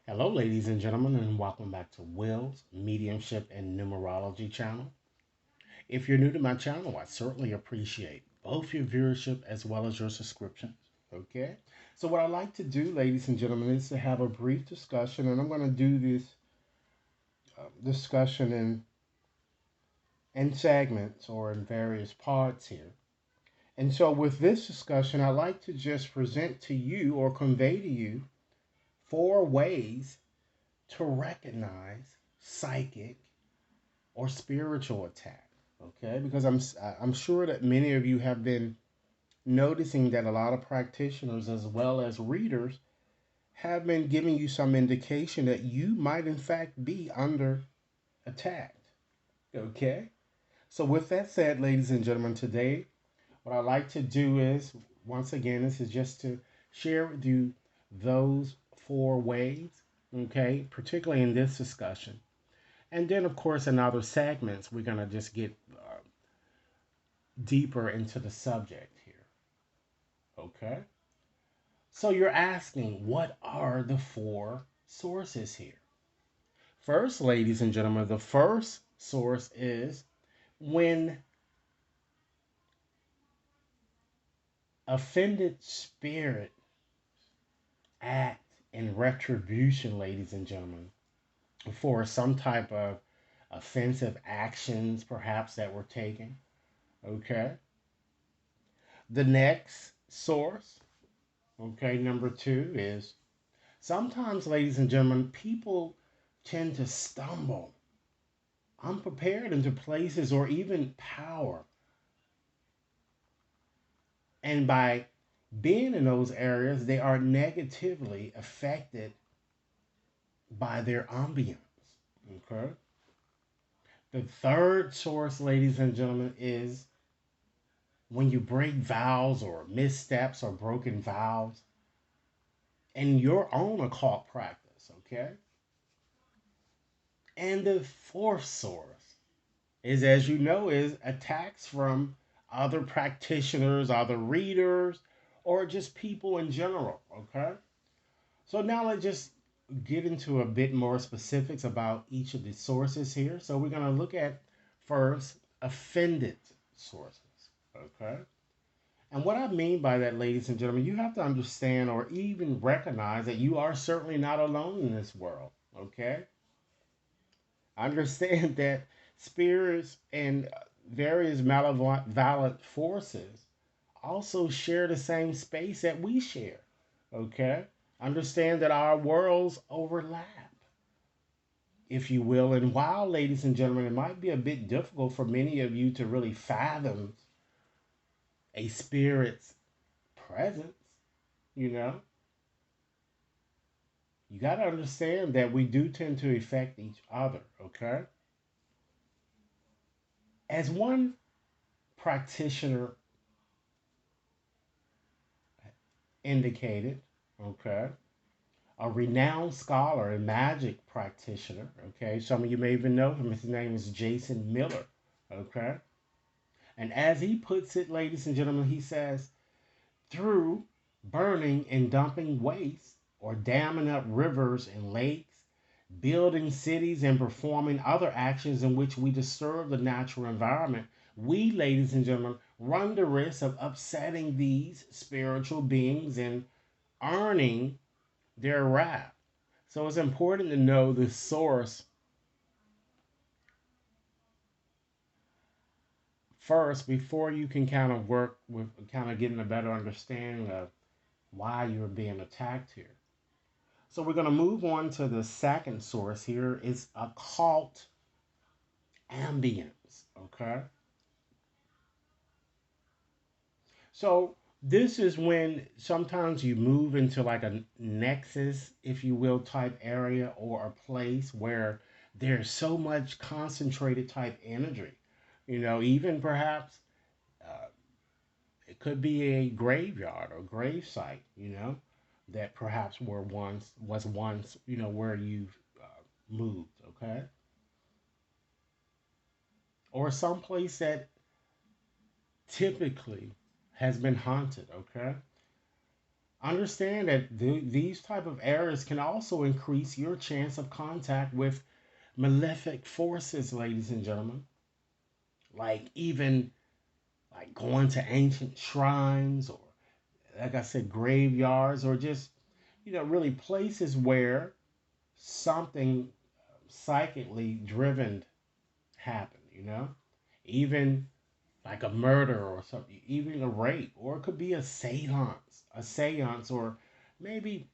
Hello, ladies and gentlemen, and welcome back to Will's Mediumship and Numerology channel. If you're new to my channel, I certainly appreciate both your viewership as well as your subscriptions. Okay, so what I like to do, ladies and gentlemen, is to have a brief discussion, and I'm going to do this discussion in segments or in various parts here. And so, with this discussion, I like to just present to you or convey to you four ways to recognize psychic or spiritual attack. Okay, because I'm sure that many of you have been noticing that a lot of practitioners as well as readers have been giving you some indication that you might in fact be under attack. Okay, so with that said, ladies and gentlemen, today what I like to do is, once again, this is just to share with you those four ways, okay, particularly in this discussion. And then, of course, in other segments, we're going to just get deeper into the subject here. Okay? So you're asking, what are the four sources here? First, ladies and gentlemen, the first source is when offended spirit act in retribution, ladies and gentlemen, for some type of offensive actions perhaps that were taken. Okay? The next source, okay, number two is sometimes, ladies and gentlemen, people tend to stumble unprepared into places or even power. And by being in those areas, they are negatively affected by their ambience. Okay. The third source, ladies and gentlemen, is when you break vows or missteps or broken vows in your own occult practice. Okay. And the fourth source is, as you know, is attacks from other practitioners, other readers, or just people in general. Okay. So now let's just get into a bit more specifics about each of the sources here. So we're going to look at first offended sources. Okay. And what I mean by that, ladies and gentlemen, you have to understand or even recognize that you are certainly not alone in this world. Okay. Understand that spirits and various malevolent forces also share the same space that we share. Okay? Understand that our worlds overlap, if you will. And while, ladies and gentlemen, it might be a bit difficult for many of you to really fathom a spirit's presence, you know, you got to understand that we do tend to affect each other. Okay? As one practitioner indicated, okay, a renowned scholar and magic practitioner, okay, some of you may even know him, his name is Jason Miller, okay, and as he puts it, ladies and gentlemen, he says, through burning and dumping waste or damming up rivers and lakes, building cities and performing other actions in which we disturb the natural environment, we, ladies and gentlemen, run the risk of upsetting these spiritual beings and earning their wrath. So it's important to know the source first before you can kind of work with kind of getting a better understanding of why you're being attacked here. So we're going to move on to the second source here is occult ambience. Okay. So this is when sometimes you move into like a nexus, if you will, type area or a place where there's so much concentrated type energy. You know, even perhaps uh, it could be a graveyard or grave site, you know, that perhaps was once, you know, where you've moved, okay? Or someplace that typically has been haunted, okay? Understand that these type of errors can also increase your chance of contact with malefic forces, ladies and gentlemen. Like even like going to ancient shrines or, like I said, graveyards, or just, really places where something psychically driven happened, even like a murder or something, even a rape, or it could be a seance, or maybe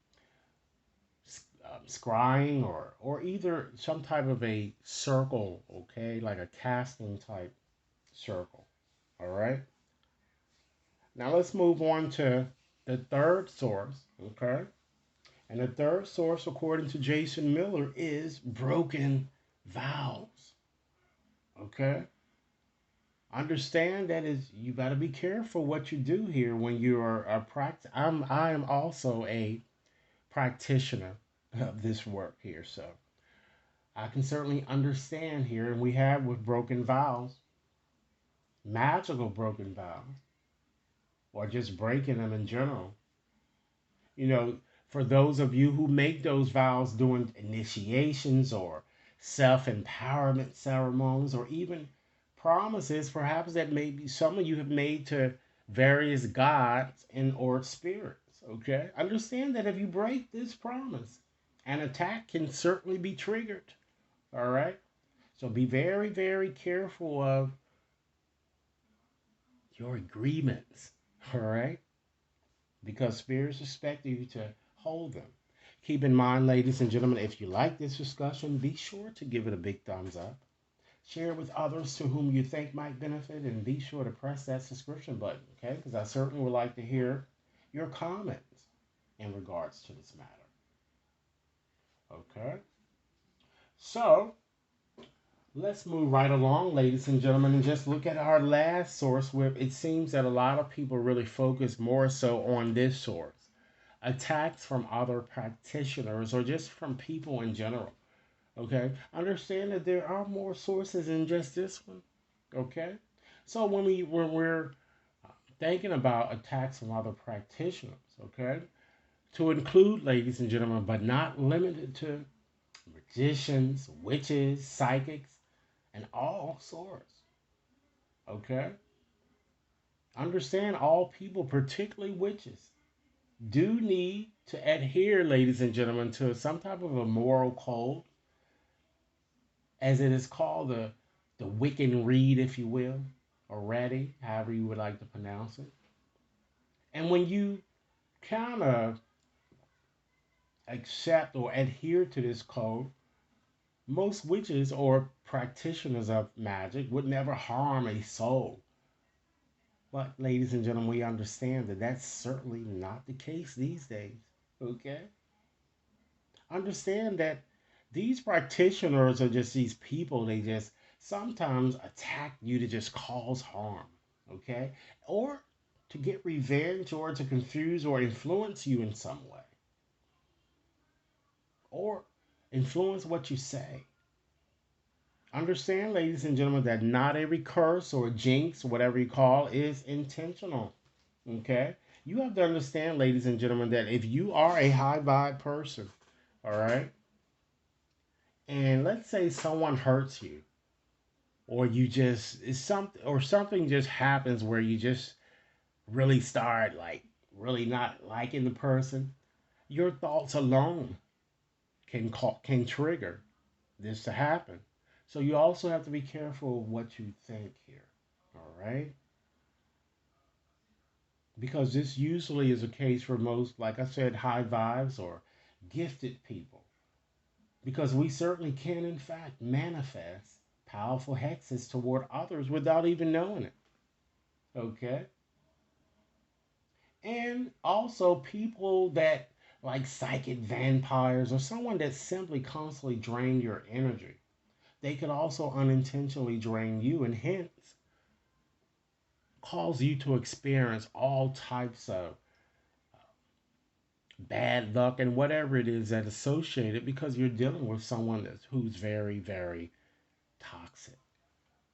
scrying, or either some type of a circle, okay, like a casting type circle. All right. Now let's move on to the third source, okay? And the third source, according to Jason Miller, is broken vows. Okay? Understand that is you got to be careful what you do here when you are a practice. I am also a practitioner of this work here, so I can certainly understand here. And we have with broken vows, magical broken vows, or just breaking them in general. You know, for those of you who make those vows during initiations or self empowerment ceremonies, or even promises, perhaps that maybe some of you have made to various gods and or spirits. Okay, understand that if you break this promise, an attack can certainly be triggered. All right, so be very, very careful of your agreements. All right, because spirits expect you to hold them. Keep in mind, ladies and gentlemen, if you like this discussion, be sure to give it a big thumbs up. Share it with others to whom you think might benefit, and be sure to press that subscription button, okay? Because I certainly would like to hear your comments in regards to this matter, okay? So, let's move right along, ladies and gentlemen, and just look at our last source, where it seems that a lot of people really focus more so on this source: attacks from other practitioners or just from people in general. Okay, understand that there are more sources than just this one. Okay, so when we're thinking about attacks from other practitioners, okay, to include, ladies and gentlemen, but not limited to, magicians, witches, psychics, and all sorts. Okay, understand all people, particularly witches, do need to adhere, ladies and gentlemen, to some type of a moral code, as it is called, the Wiccan Reed, if you will, or Ratty, however you would like to pronounce it. And when you kind of accept or adhere to this code, most witches or practitioners of magic would never harm a soul. But, ladies and gentlemen, we understand that that's certainly not the case these days. Okay? Understand that these practitioners are just these people, they just sometimes attack you to just cause harm, okay? Or to get revenge, or to confuse or influence you in some way, or influence what you say. Understand, ladies and gentlemen, that not every curse or jinx, whatever you call, is intentional, okay? You have to understand, ladies and gentlemen, that if you are a high vibe person, all right, and let's say someone hurts you, or you just it's something, or something just happens where you just really start like really not liking the person, your thoughts alone can trigger this to happen. So you also have to be careful of what you think here. All right, because this usually is a case for most, like I said, high vibes or gifted people, because we certainly can in fact manifest powerful hexes toward others without even knowing it. Okay, and also people that, like psychic vampires, or someone that simply constantly drain your energy, they could also unintentionally drain you, and hence cause you to experience all types of bad luck and whatever it is that associated, because you're dealing with someone who's very, very toxic.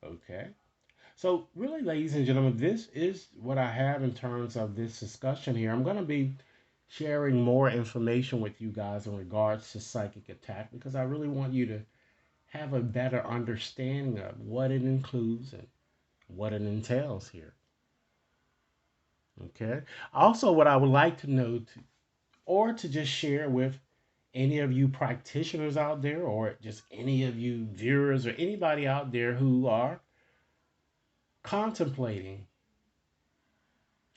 Okay, so really, ladies and gentlemen, this is what I have in terms of this discussion here. I'm going to be sharing more information with you guys in regards to psychic attack because I really want you to have a better understanding of what it includes and what it entails here. Okay. Also, what I would like to know, or to just share with any of you practitioners out there, or just any of you viewers, or anybody out there who are contemplating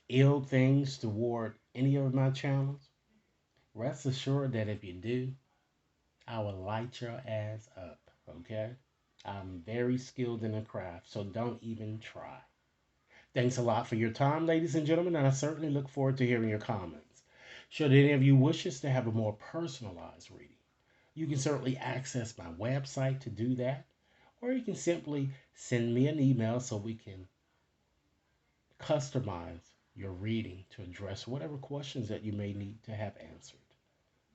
ill things toward any of my channels, rest assured that if you do, I will light your ass up. Okay? I'm very skilled in the craft, so don't even try. Thanks a lot for your time, ladies and gentlemen, and I certainly look forward to hearing your comments. Should any of you wishes to have a more personalized reading, you can certainly access my website to do that, or you can simply send me an email so we can customize your reading to address whatever questions that you may need to have answered.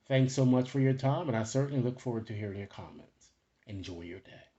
Thanks so much for your time, and I certainly look forward to hearing your comments. Enjoy your day.